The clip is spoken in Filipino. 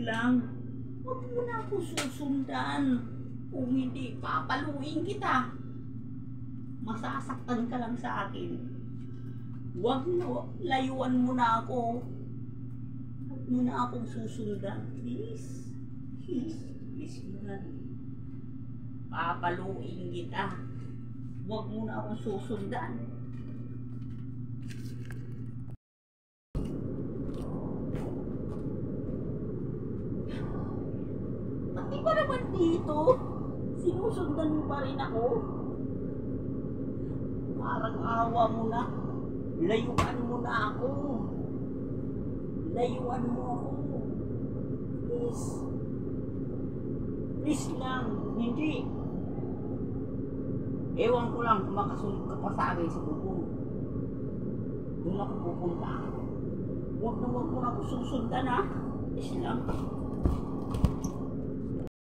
lang. Huwag mo na ako susundan. Kung hindi, papaluin kita. Masasaktan ka lang sa akin. Huwag na, layuan mo na ako. Huwag mo na akong susundan. Please. Please. Please lang. Papaluin kita. Huwag mo na akong susundan. Pati ba naman dito? Sinusundan mo pa rin ako? Parang awa mo na. Layuan mo na ako. Layuan mo ako. Please. Please lang. Hindi. Ewan ko lang kung makasunod ka pa sa akin sa bubong. Doon ako pupunta. Huwag na ako susundan ha. Please lang.